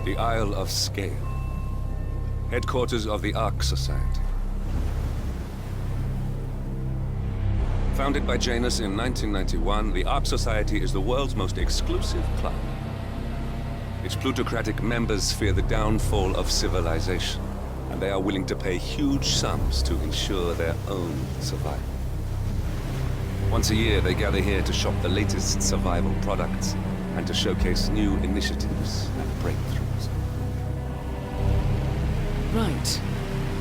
The Isle of Scale, headquarters of the Ark Society. Founded by Janus in 1991, the Ark Society is the world's most exclusive club. Its plutocratic members fear the downfall of civilization, and they are willing to pay huge sums to ensure their own survival. Once a year, they gather here to shop the latest survival products and to showcase new initiatives and breakthroughs. Right.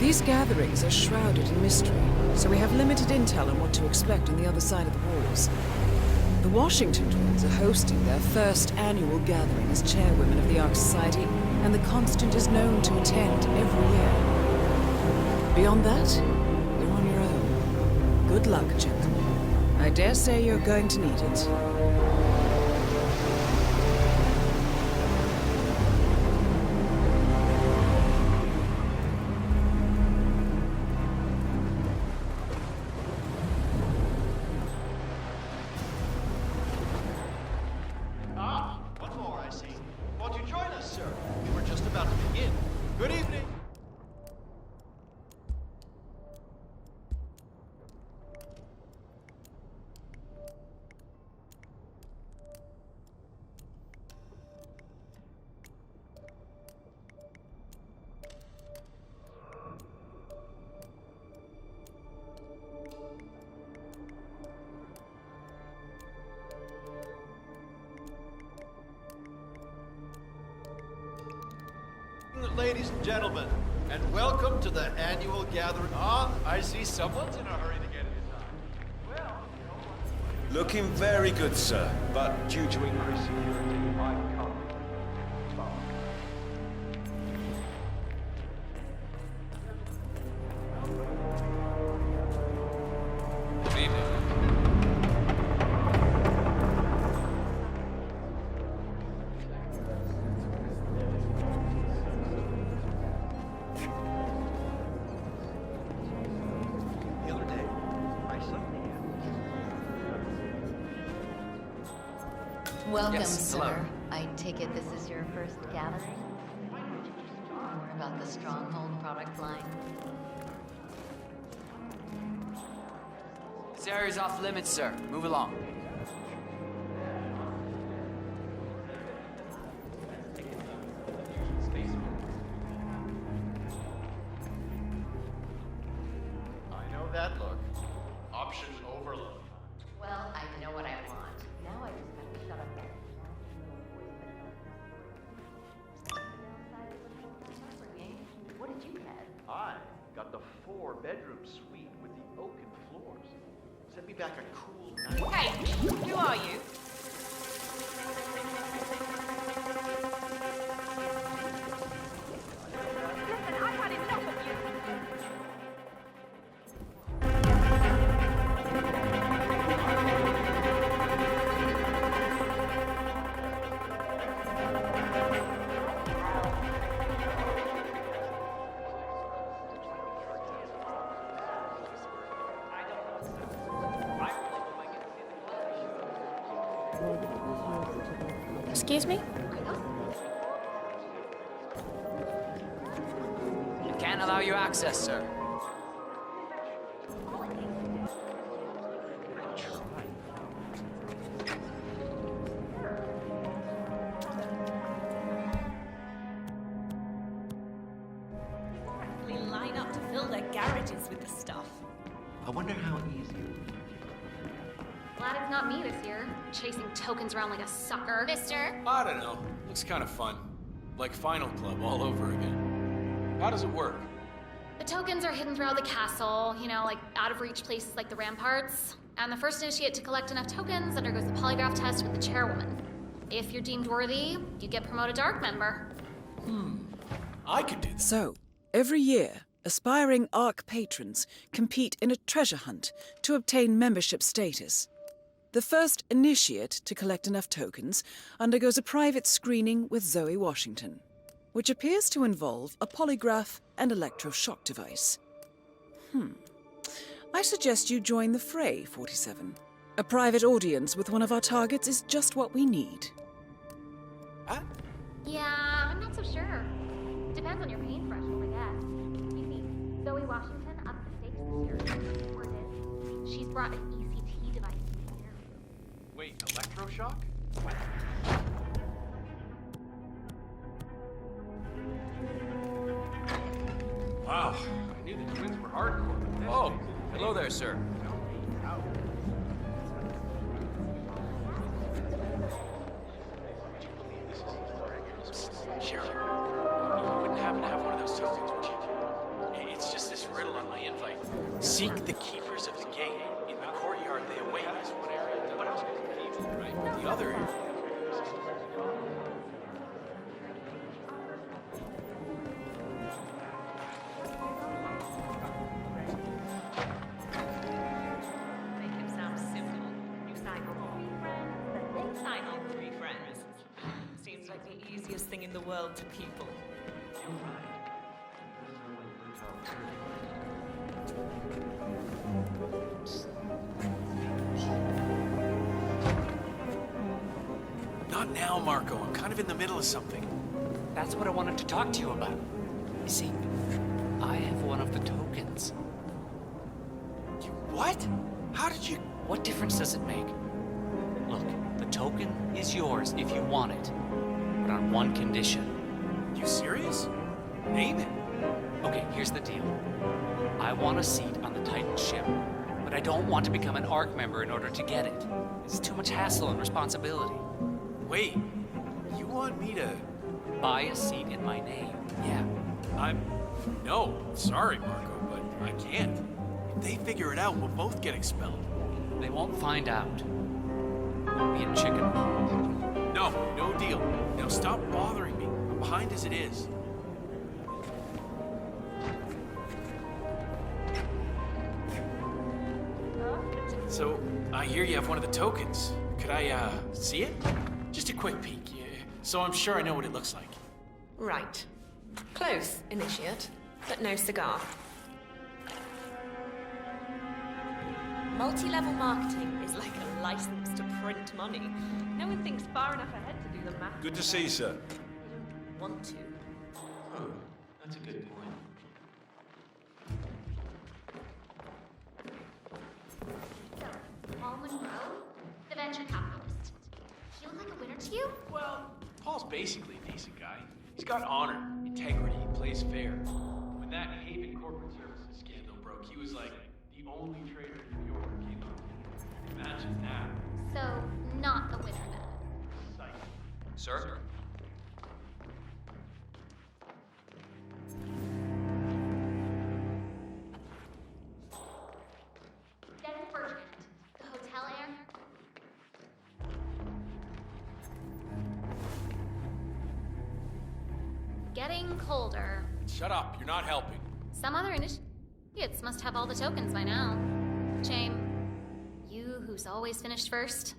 These gatherings are shrouded in mystery, so we have limited intel on what to expect on the other side of the walls. The Washington twins are hosting their first annual gathering as chairwomen of the Ark Society, and the Constant is known to attend every year. Beyond that, you're on your own. Good luck, gentlemen. I dare say you're going to need it. One more, I see. Won't you join us, sir? We were just about to begin. Good evening. Ladies and gentlemen, and welcome to the annual gathering. I see someone's in a hurry to get it in time. Looking very good, sir, but due to increased security, I can't. Good evening. Welcome, Yes, sir. hello. I take it this is your first gathering? More about the Stronghold product line. This area's off limits, sir. Move along. I know that look. Option overload. Well, I know what I want. Now I just gotta shut up there. What did you get? I got the 4-bedroom suite with the oaken floors. Send me back a cool night. Hey, who are you? Listen, I've had enough of you. Excuse me? Can't allow you access, sir. They line up to fill their garages with the stuff. I wonder how easy it would be. Glad it's not me this year, chasing tokens around like a sucker. Mister? I don't know. Looks kind of fun. Like Final Club all over again. How does it work? The tokens are hidden throughout the castle, you know, like out of reach places like the ramparts. And the first initiate to collect enough tokens undergoes the polygraph test with the chairwoman. If you're deemed worthy, you get promoted to Ark member. I could do that. So, every year, aspiring Ark patrons compete in a treasure hunt to obtain membership status. The first initiate to collect enough tokens undergoes a private screening with Zoe Washington, which appears to involve a polygraph and electroshock device. I suggest you join the fray, 47. A private audience with one of our targets is just what we need. Yeah, I'm not so sure Sure. Depends on your pain threshold, I guess. You see, Zoe Washington upped the stakes this year. Word is, she's brought an ECT device to the interview. Wait, electroshock? Wow, I knew the twins were hardcore, but this Oh, makes it hello there, sir. Cheryl, you wouldn't happen to have one of those tokens, would you? It's just this riddle on my invite. Seek the keepers of the gate. In the courtyard they await. That's one area. But I was confused, right? The other area. Make it sound simple. You sign on 3 friends, then they sign on 3 friends. Seems like the easiest thing in the world to people. Not now, Marco. I'm kind of in the middle of something. That's what I wanted to talk to you about. You see, I have one of the tokens. You what? How did you... What difference does it make? Look, the token is yours if you want it, but on one condition. You serious? Name it. Okay, here's the deal. I want a seat on the Titan ship, but I don't want to become an ARC member in order to get it. It's too much hassle and responsibility. Wait, you want me to... Buy a seat in my name. Yeah. No, sorry, Marco, but I can't. If they figure it out, we'll both get expelled. They won't find out. Won't be a chicken. No, no deal. Now stop bothering me. I'm behind as it is. So, I hear you have one of the tokens. Could I, see it? Just a quick peek, yeah, so I'm sure I know what it looks like. Right. Close, initiate, but no cigar. Multi-level marketing is like a license to print money. No one thinks far enough ahead to do the math. Good to see you, sir. They don't want to. That's a good point. Paul Monroe, the venture capitalist. He look like a winner to you? Well, Paul's basically a decent guy. He's got honor, integrity, he plays fair. When that Haven corporate services scandal broke, he was like the only trader in New York came up. Imagine that. So, not a winner then. Psych. Sir? Dennis Bertrand, the hotel heir. Getting colder. Shut up, you're not helping. Some other initiates must have all the tokens by now. Shame. You who's always finished first.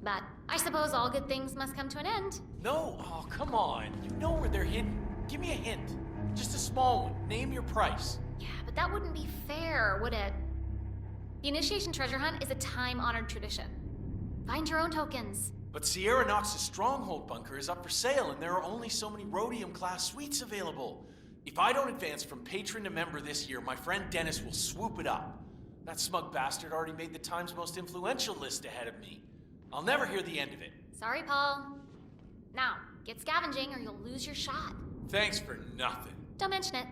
But I suppose all good things must come to an end. No, oh, come on. You know where they're hidden. Give me a hint. Just a small one. Name your price. Yeah, but that wouldn't be fair, would it? The initiation treasure hunt is a time-honored tradition. Find your own tokens. But Sierra Knox's stronghold bunker is up for sale, and there are only so many rhodium-class suites available. If I don't advance from patron to member this year, my friend Dennis will swoop it up. That smug bastard already made the Times most influential list ahead of me. I'll never hear the end of it. Sorry, Paul. Now, get scavenging or you'll lose your shot. Thanks for nothing. Don't mention it.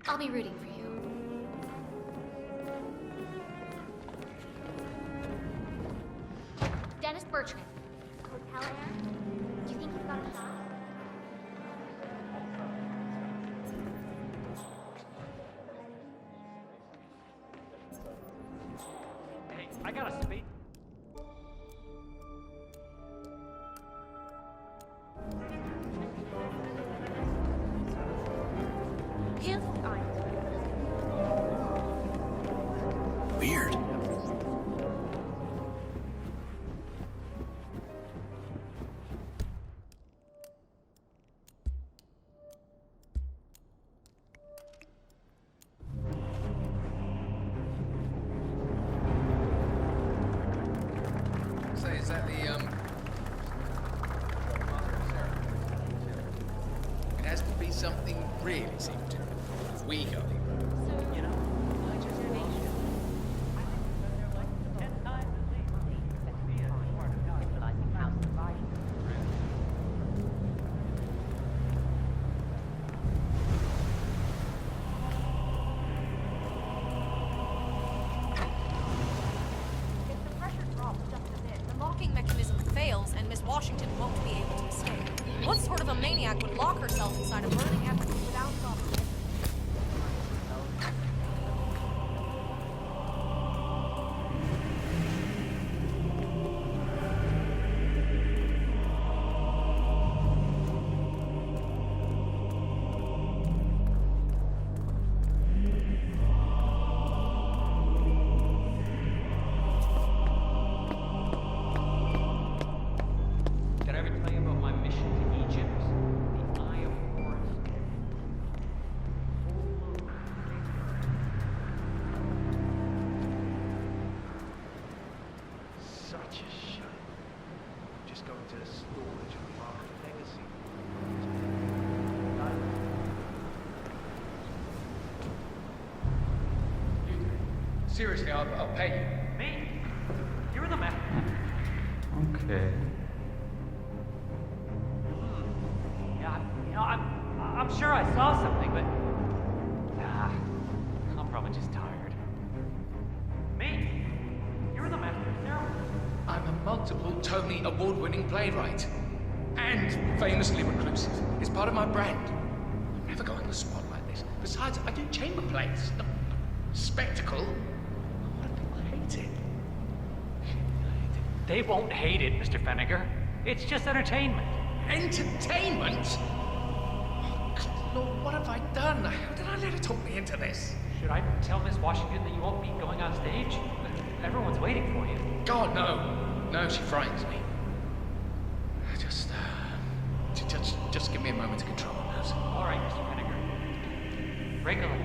I'll be rooting for you. Dennis Bertrand, hotel heir. Do you think he's got a shot? Hey, I got a speed. Here's the item. Weird. has to be something really secretive. If we go in, So, you know, like your nation. I think they're like 10 times as easy as we are part of civilizing house survival. If the pressure drops just a bit, the locking mechanism fails and Miss Washington won't be able to escape. What sort of a maniac would lock herself inside a burning effigy without stopping? Did I ever tell you about my mission to Egypt? The Eye of Horus. Such a shame. Just going to the storage of our legacy. seriously, I'll pay you. Me? You're the man. Okay. Yeah, you know, I'm sure I saw something, but I'm probably just tired. Me? You're the master of ceremonies. I'm a multiple Tony award-winning playwright. And famously reclusive. It's part of my brand. I'm never going to the spot like this. Besides, I do chamber plays. Spectacle. A lot of people hate it. They won't hate it, Mr. Fenniger. It's just entertainment. Entertainment? Oh, good Lord, what have I done? How did I let her talk me into this? Should I tell Miss Washington that you won't be going on stage? Everyone's waiting for you. God, no. No, she frightens me. Just give me a moment to control my nerves. All right, Mr. Fenniger. Break a leg.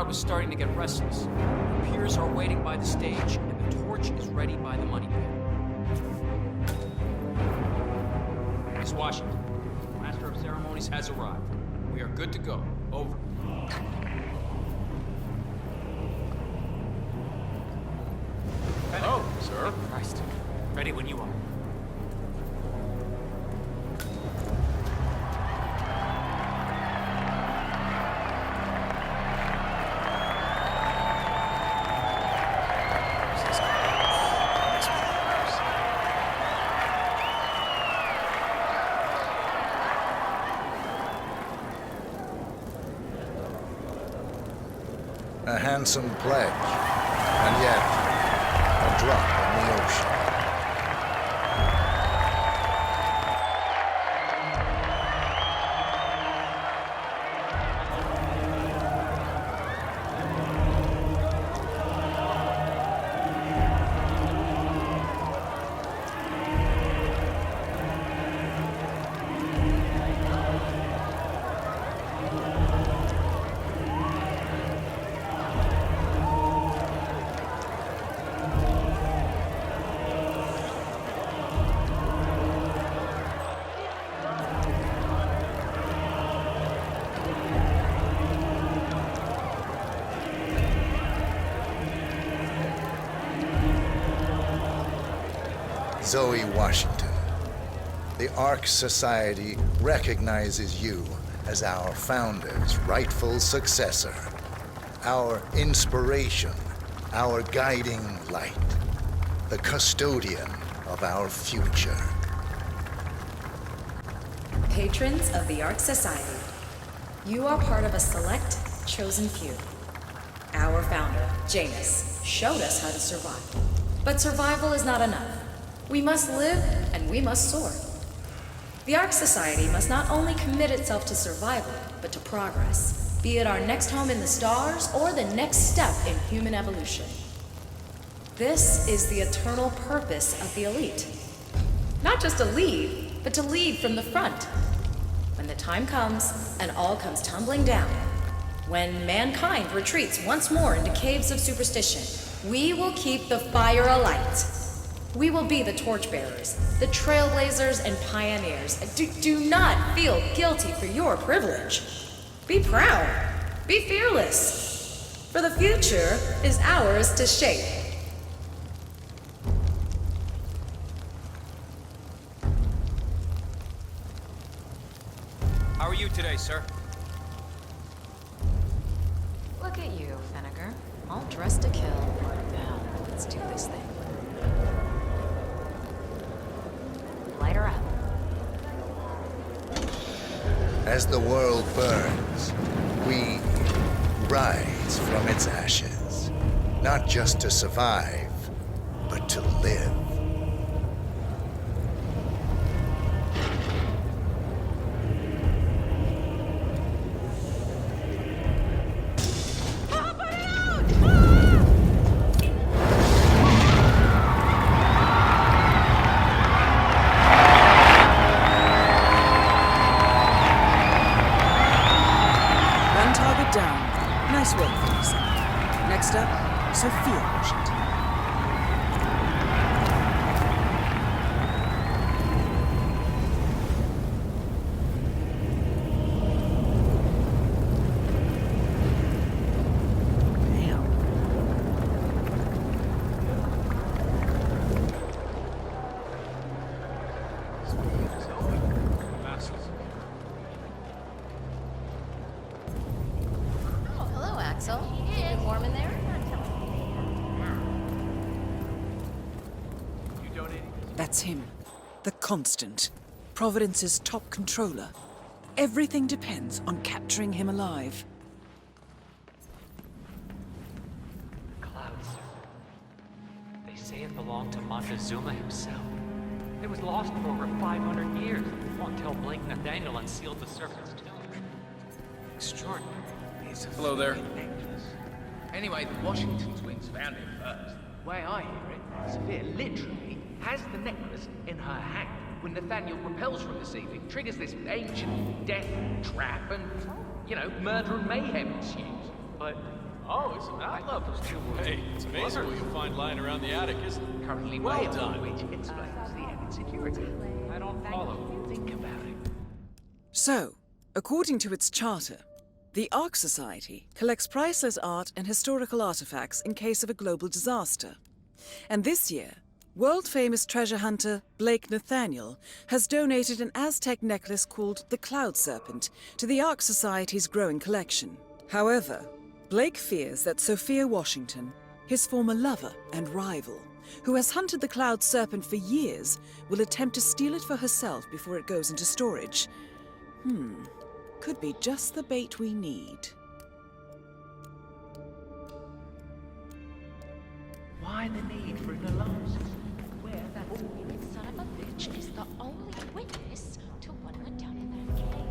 was starting to get restless. The peers are waiting by the stage, and the torch is ready by the money pit. Miss Washington, the Master of Ceremonies has arrived. We are good to go. Over. Oh, sir. Christ. Ready when you are. A handsome pledge, and yet a drop in the ocean. Zoe Washington, the Ark Society recognizes you as our founder's rightful successor, our inspiration, our guiding light, the custodian of our future. Patrons of the Ark Society, you are part of a select, chosen few. Our founder, Janus, showed us how to survive. But survival is not enough. We must live, and we must soar. The Ark Society must not only commit itself to survival, but to progress, be it our next home in the stars or the next step in human evolution. This is the eternal purpose of the elite. Not just to lead, but to lead from the front. When the time comes, and all comes tumbling down, when mankind retreats once more into caves of superstition, we will keep the fire alight. We will be the torchbearers, the trailblazers and pioneers. Do not feel guilty for your privilege. Be proud. Be fearless. For the future is ours to shape. How are you today, sir? Look at you, Vinegar. All dressed to kill. Now, let's do this thing. Light her up. As the world burns, we rise from its ashes, not just to survive, but to live. Next up, Sophia Washington. That's him. The Constant. Providence's top controller. Everything depends on capturing him alive. Clouds. They say it belonged to Montezuma himself. It was lost for over 500 years until Blake Nathaniel unsealed the Serpent's tomb. Extraordinary. Hello there. Anyway, the Washington twins found it first. The way I hear it, Sophia literally has the necklace in her hand when Nathaniel repels from the ceiling, triggers this ancient death trap, and, murder and mayhem ensues. But Oh, isn't that I love those two words. Hey, it's amazing what you'll find lying around the attic, isn't it? Currently Well well done. which explains the added security. I don't follow. Think about it. So, according to its charter, the Ark Society collects priceless art and historical artifacts in case of a global disaster. And this year, world-famous treasure hunter Blake Nathaniel has donated an Aztec necklace called the Cloud Serpent to the Ark Society's growing collection. However, Blake fears that Sophia Washington, his former lover and rival, who has hunted the Cloud Serpent for years, will attempt to steal it for herself before it goes into storage. Could be just the bait we need. Why the need for an alarm system? Where that Son of a bitch is the only witness to what went down in that cave.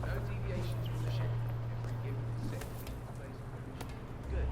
No deviations from the schedule. Every given second place good.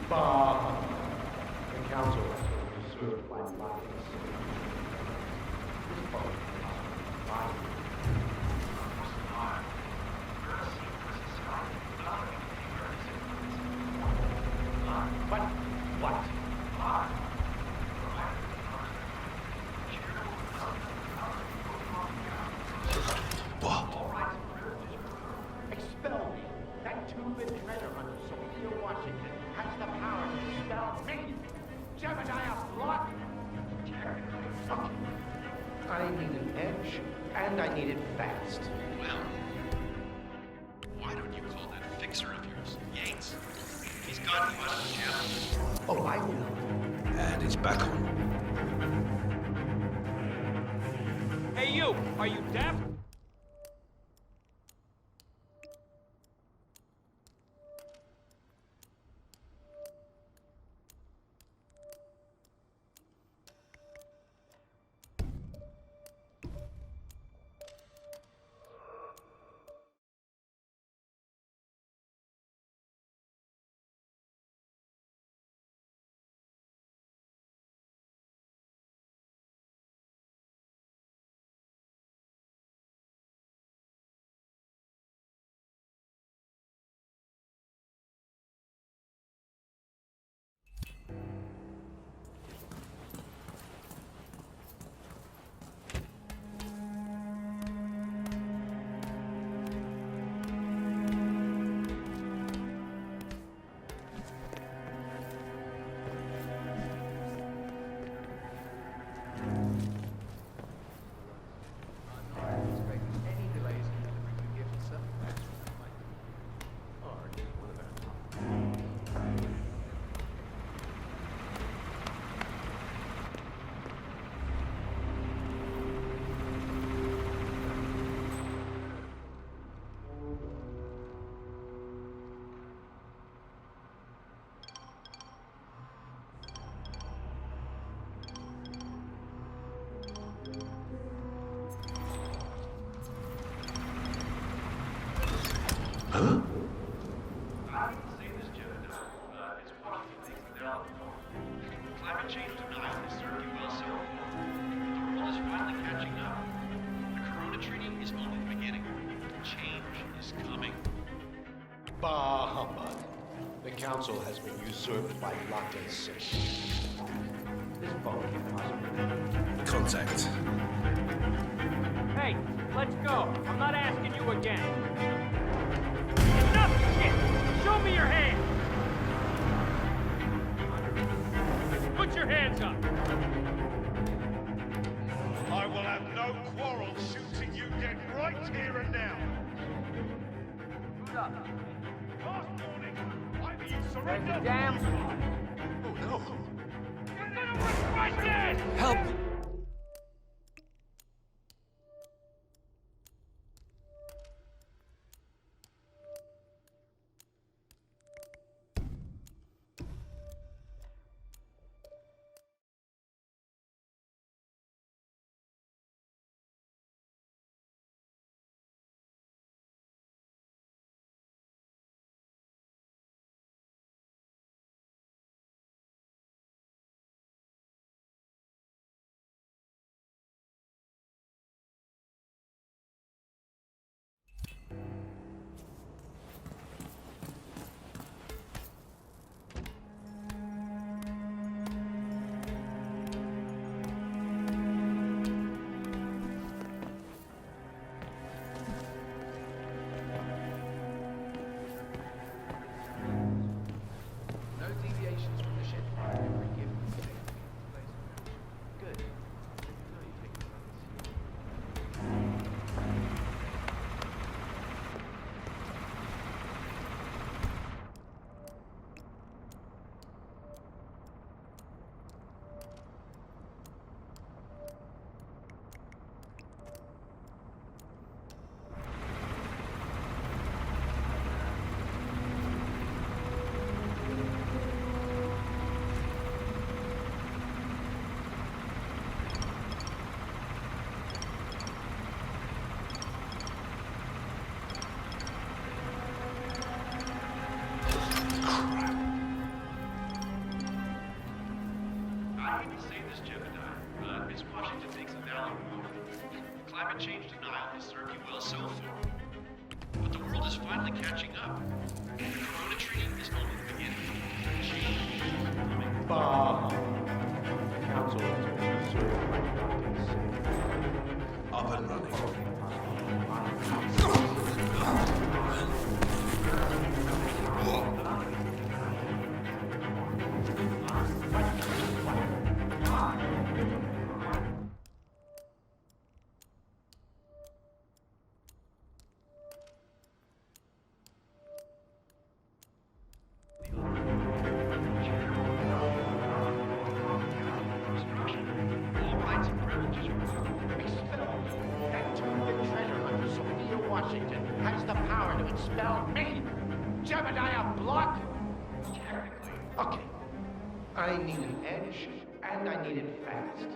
Bob, the council has disturbed my life. This boat is mine. What? Expel me. That two-bit treasure hunter, Sophia Washington, has the power to expel me. Jebediah Block. I need an edge, and I need it fast. Well, why don't you call that fixer of yours, Yates? He's got you out of jail. Oh, I will. And it's back on. Hey, you! Are you deaf? council has been usurped by Latte 6. This phone can't possibly... Contact. Hey, let's go. I'm not asking you again. Enough shit! Show me your hands! Put your hands up! I will have no quarrel shooting you dead right here and now. Who's up? Last warning, either you surrender... Damn! Oh no! You're gonna regret this! Help! No deviations from the schedule. Every given day. Good. Now you take the runs. I hate to say this, Jebediah, but Miss Washington makes a valid point. Climate change denial has served you well so far. But the world is finally catching up. The Corona Treaty is only the beginning. Change is coming. Bob! The council has been usurped by Latte 6. Up and running. All rights and privileges are Expelled. That two-bit treasure hunter, Sophia Washington, has the power to expel me! Jebediah Block! technically. Okay. I need an edge, and I need it fast.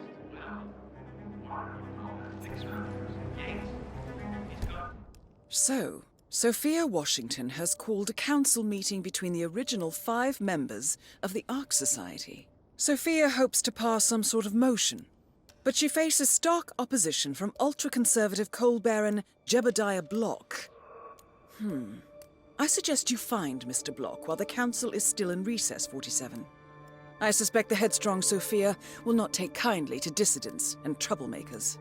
So, Sophia Washington has called a council meeting between the original 5 members of the Ark Society. Sophia hopes to pass some sort of motion, but she faces stark opposition from ultra-conservative coal baron Jebediah Block. I suggest you find Mr. Block while the council is still in recess, 47. I suspect the headstrong Sophia will not take kindly to dissidents and troublemakers.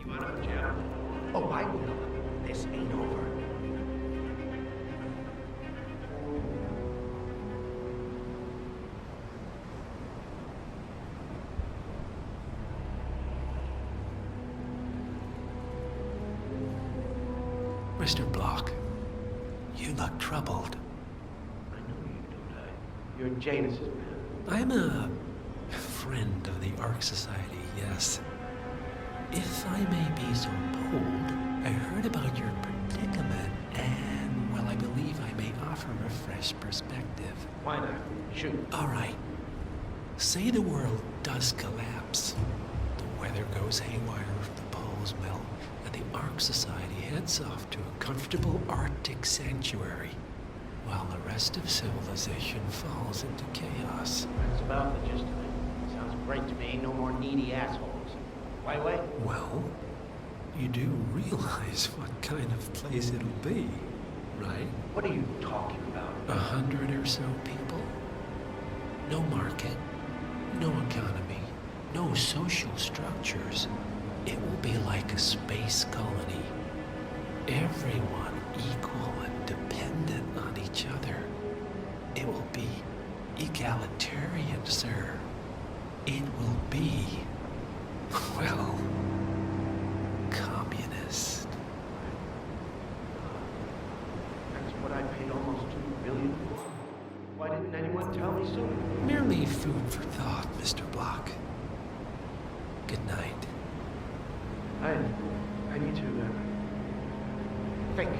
You out of jail? Oh, I will. This ain't over. Mr. Block, you look troubled. I know you, don't I? You're Janus's man. I'm a friend of the Ark Society, yes. If I may be so bold, I heard about your predicament, and, well, I believe I may offer a fresh perspective. Why not? Shoot. All right. Say the world does collapse. The weather goes haywire, the poles melt, and the Ark Society heads off to a comfortable Arctic sanctuary, while the rest of civilization falls into chaos. That's about the gist of it. Sounds great to me. No more needy assholes. Why wait? Well, you do realize what kind of place it'll be. right? What are you talking about? 100 or so people? No market, no economy, no social structures. It will be like a space colony. Everyone equal and dependent on each other. It will be egalitarian, sir. It will be, well, communist. That's what I paid almost $2 billion for. Why didn't anyone tell me sooner? Merely food for thought, Mr. Block. Good night. I need to think.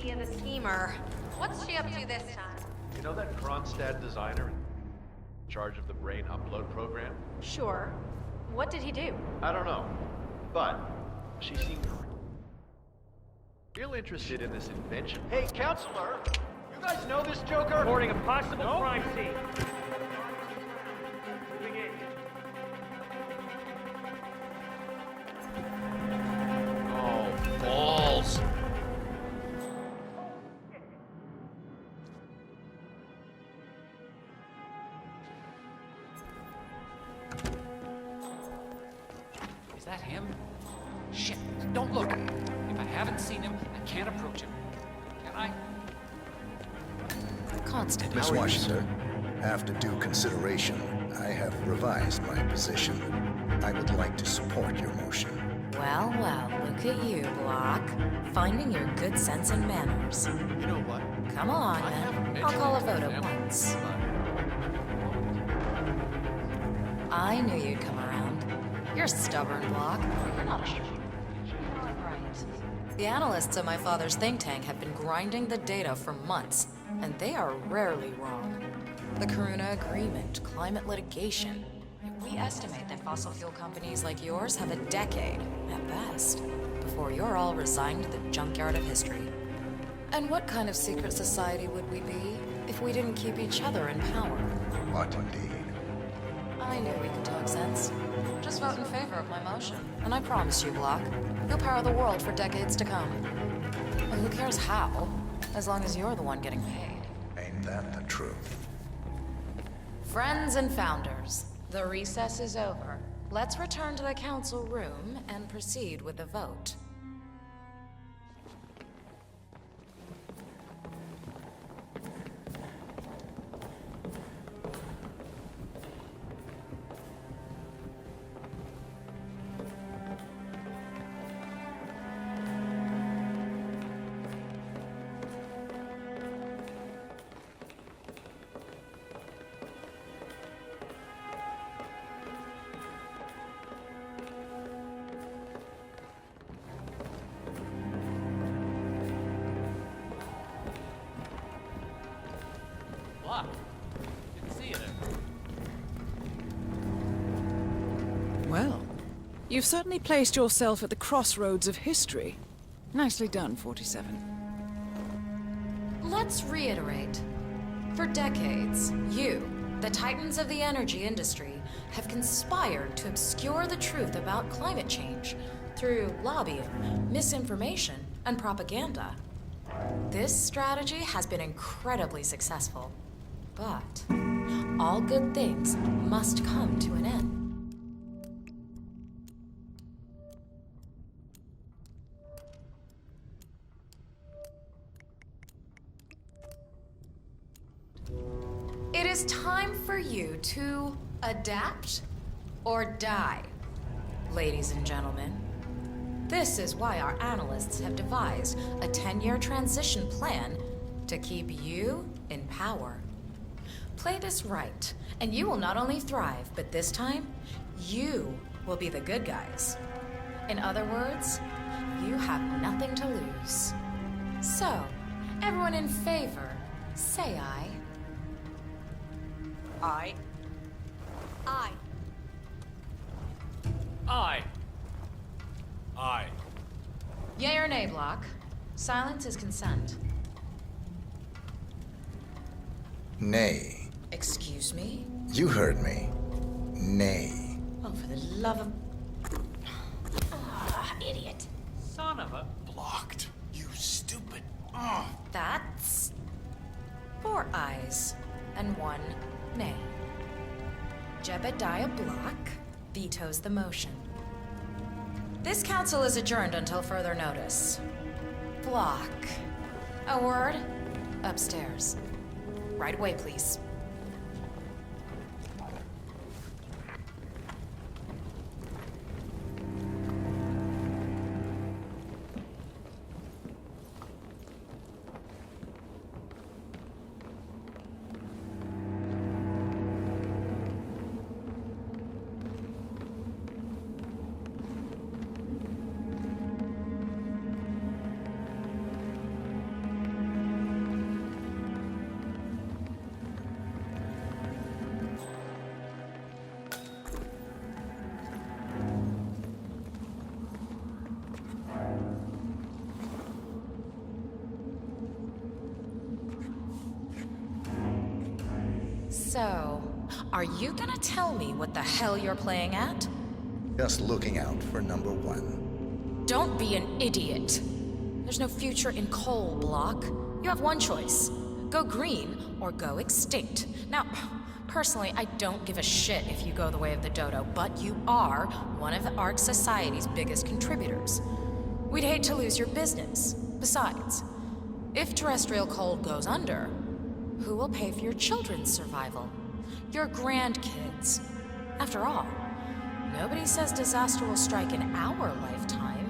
Being the schemer. What's she up to this time? You know that Kronstadt designer in charge of the brain upload program? Sure. What did he do? I don't know, but she seemed real interested in this invention. Hey, counselor! You guys know this Joker? Reporting a possible crime scene. Moving in. Oh, balls! Is that him? Shit, don't look. If I haven't seen him, I can't approach him. Can I? Constant. Miss Washington, after due consideration, I have revised my position. I would like to support your motion. Well, well, look at you, Block. Finding your good sense and manners. You know what? Come along, then. I'll call a vote at once. I knew you'd come around. You're stubborn, Block. You're not a shrewd. Right. The analysts at my father's think tank have been grinding the data for months, and they are rarely wrong. The Karuna Agreement, climate litigation. We estimate that fossil fuel companies like yours have a decade, at best, before you're all resigned to the junkyard of history. And what kind of secret society would we be if we didn't keep each other in power? What indeed? I knew we could talk sense. Just vote in favor of my motion, and I promise you, Block, you'll power the world for decades to come. Well, who cares how, as long as you're the one getting paid. Ain't that the truth? Friends and founders, the recess is over. Let's return to the council room and proceed with the vote. Well, you've certainly placed yourself at the crossroads of history. Nicely done, 47. Let's reiterate. For decades, you, the titans of the energy industry, have conspired to obscure the truth about climate change through lobbying, misinformation, and propaganda. This strategy has been incredibly successful. But all good things must come to an end. It is time for you to adapt or die, ladies and gentlemen. This is why our analysts have devised a 10-year transition plan to keep you in power. Play this right, and you will not only thrive, but this time, you will be the good guys. In other words, you have nothing to lose. So, everyone in favor, say aye. Aye. Aye. Aye. Aye. Yay or nay, Block? Silence is consent. Nay. Excuse me? You heard me. Nay. Oh, for the love of... idiot. Son of a... Blocked. You stupid. That's... 4 ayes and 1 nay. Jebediah Block vetoes the motion. This council is adjourned until further notice. Block. A word? Upstairs. Right away, please. So, are you gonna tell me what the hell you're playing at? Just looking out for number 1. Don't be an idiot. There's no future in coal, Block. You have one choice. Go green or go extinct. Now, personally, I don't give a shit if you go the way of the dodo, but you are one of the Ark Society's biggest contributors. We'd hate to lose your business. Besides, if terrestrial coal goes under, who will pay for your children's survival? Your grandkids. After all, nobody says disaster will strike in our lifetime.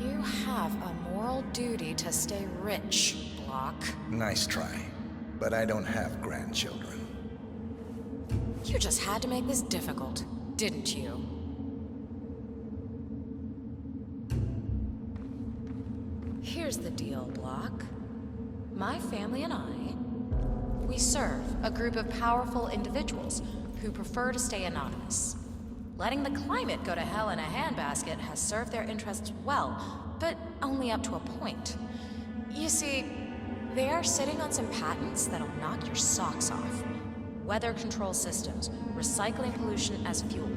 You have a moral duty to stay rich, Block. Nice try, but I don't have grandchildren. You just had to make this difficult, didn't you? Here's the deal, Block. My family and I, we serve a group of powerful individuals who prefer to stay anonymous. Letting the climate go to hell in a handbasket has served their interests well, but only up to a point. You see, they are sitting on some patents that'll knock your socks off. Weather control systems, recycling pollution as fuel,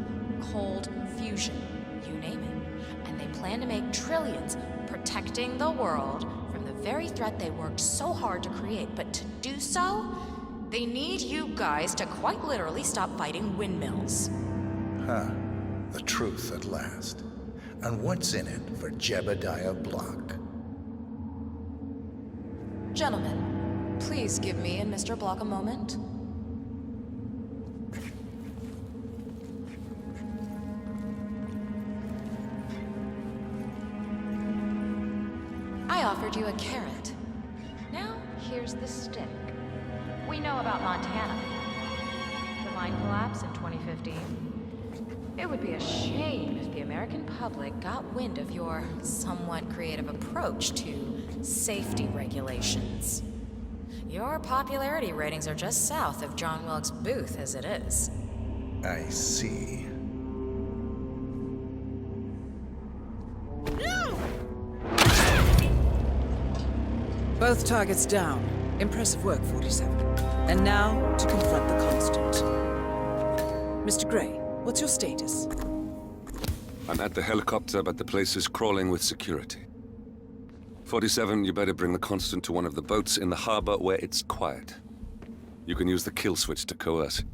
cold fusion, you name it. And they plan to make trillions protecting the world from the very threat they worked so hard to create. But to do so, they need you guys to quite literally stop fighting windmills. Huh. The truth at last. And what's in it for Jebediah Block? Gentlemen, please give me and Mr. Block a moment. I offered you a carrot. Now, here's the stick. We know about Montana. The mine collapse in 2015. It would be a shame if the American public got wind of your somewhat creative approach to safety regulations. Your popularity ratings are just south of John Wilkes Booth as it is. I see. Both targets down. Impressive work, 47. And now, to confront the Constant. Mr. Gray, what's your status? I'm at the helicopter, but the place is crawling with security. 47, you better bring the Constant to one of the boats in the harbor where it's quiet. You can use the kill switch to coerce it.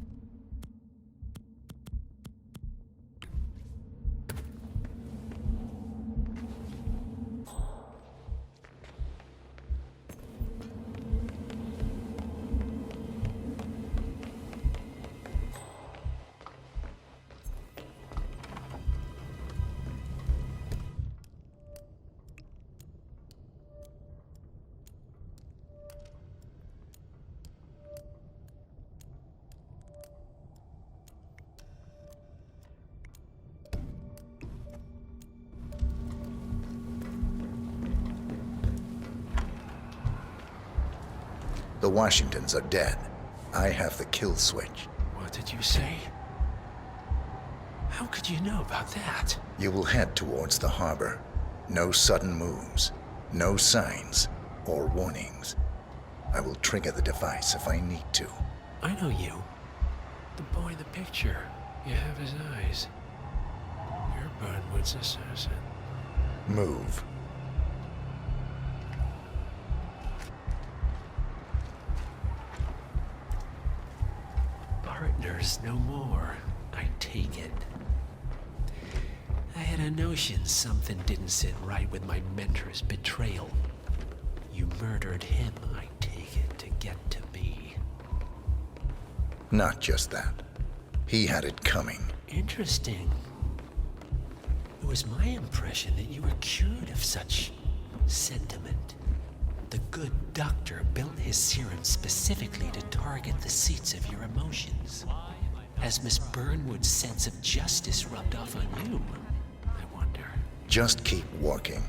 The Washingtons are dead. I have the kill switch. What did you say? How could you know about that? You will head towards the harbor. No sudden moves, no signs or warnings. I will trigger the device if I need to. I know you. The boy in the picture. You have his eyes. You're Burnwood's assassin. Move. Partners no more, I take it. I had a notion something didn't sit right with my mentor's betrayal. You murdered him, I take it, to get to me. Not just that. He had it coming. Interesting. It was my impression that you were cured of such sentiment. The good doctor built his serum specifically to target the seats of your emotions. Has Miss Burnwood's sense of justice rubbed off on you? I wonder. Just keep walking.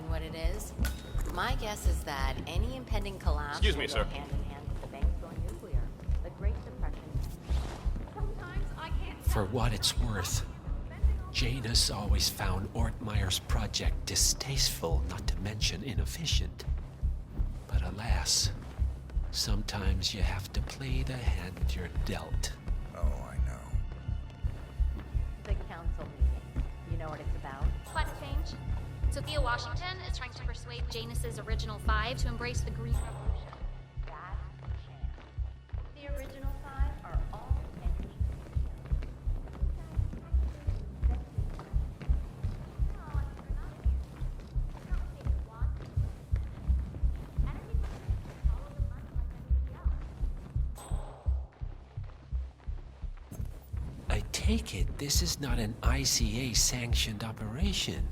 What it is. My guess is that any impending collapse Excuse me, will sir. go hand in hand with the banks going nuclear. The Great Depression. Sometimes I can't. For what it's worth, Janus always found Ortmeyer's project distasteful, not to mention inefficient. But alas, sometimes you have to play the hand you're dealt. Oh, I know. The council meeting. You know what it's about? Climate change. Sophia Washington is trying to persuade Janus's original five to embrace the Green Revolution. That's the chance. The original five are all enemies. I take it this is not an ICA-sanctioned operation.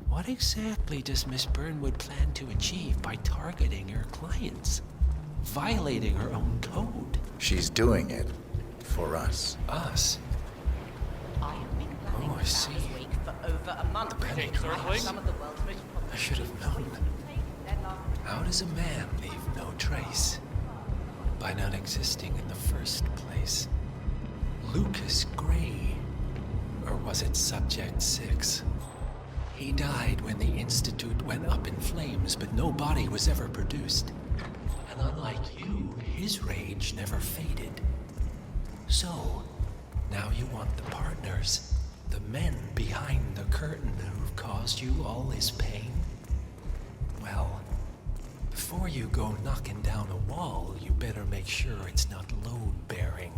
What exactly does Miss Burnwood plan to achieve by targeting her clients? Violating her own code? She's doing it for us. Us? I have been planning Oh, I see. this week for over a month. The penny I have drops. some of the world's most I should have known. How does a man leave no trace? By not existing in the first place. Lucas Gray. Or was it Subject 6? He died when the Institute went up in flames, but no body was ever produced. And unlike you, his rage never faded. So, now you want the partners, the men behind the curtain who've caused you all this pain? Well, before you go knocking down a wall, you better make sure it's not load-bearing.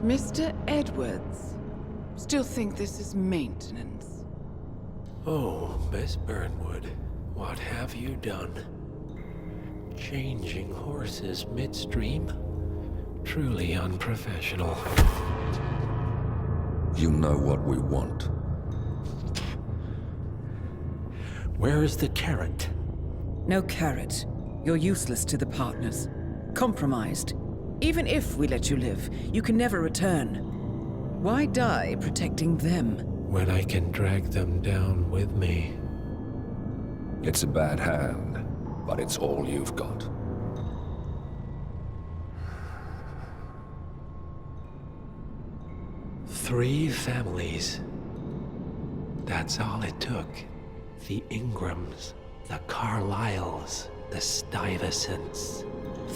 Mr. Edwards, still think this is maintenance? Oh, Miss Burnwood, what have you done? Changing horses midstream? Truly unprofessional. You know what we want. Where is the carrot? No carrot. You're useless to the partners. Compromised. Even if we let you live, you can never return. Why die protecting them? When I can drag them down with me. It's a bad hand, but it's all you've got. Three families. That's all it took. The Ingrams, the Carlyles, the Stuyvesants.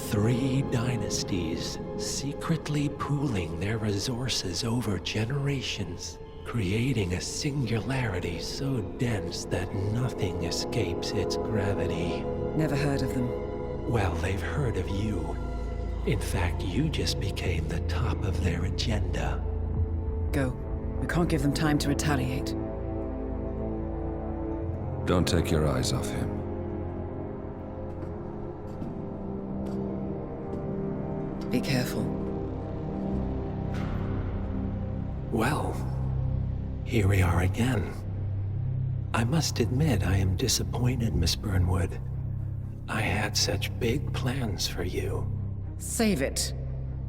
3 dynasties, secretly pooling their resources over generations, creating a singularity so dense that nothing escapes its gravity. Never heard of them. Well, they've heard of you. In fact, you just became the top of their agenda. Go. We can't give them time to retaliate. Don't take your eyes off him. Be careful. Well, here we are again. I must admit I am disappointed, Miss Burnwood. I had such big plans for you. Save it.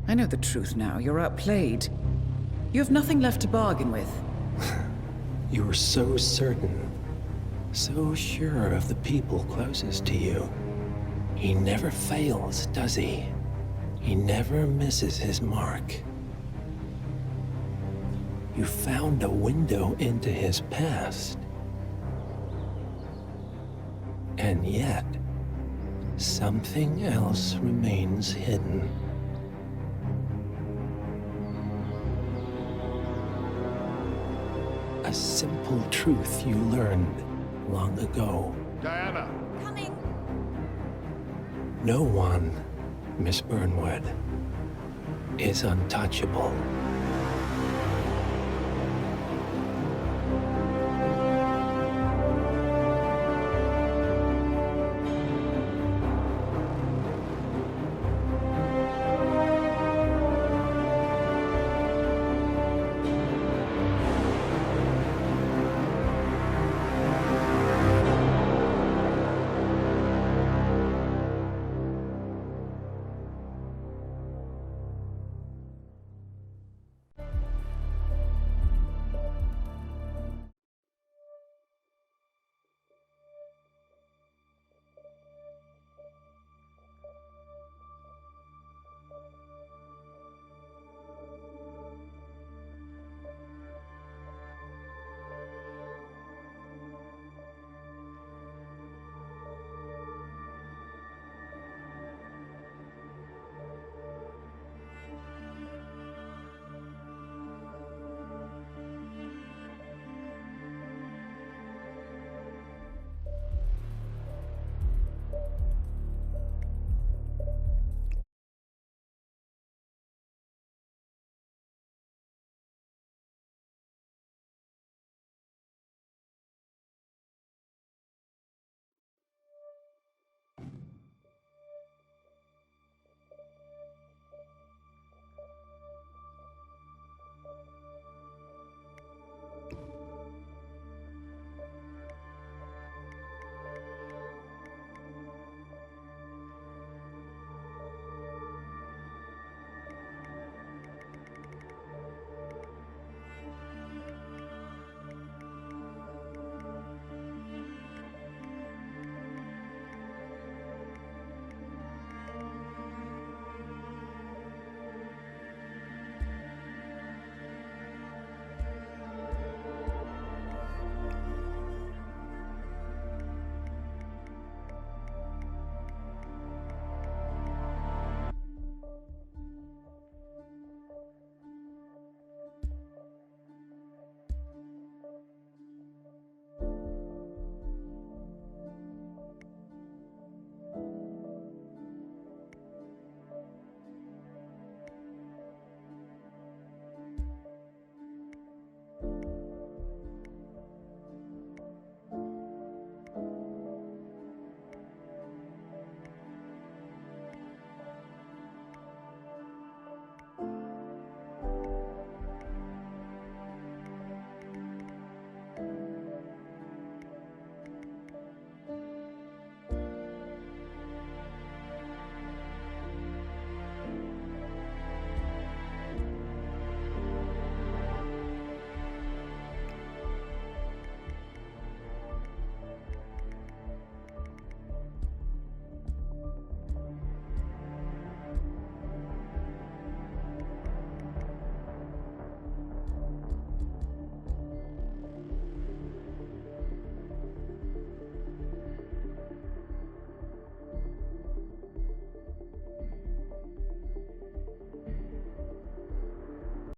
I know the truth now. You're outplayed. You have nothing left to bargain with. You were so certain, so sure of the people closest to you. He never fails, does he? He never misses his mark. You found a window into his past. And yet, something else remains hidden. A simple truth you learned long ago. Diana! Coming! No one, Miss Burnwood, is untouchable.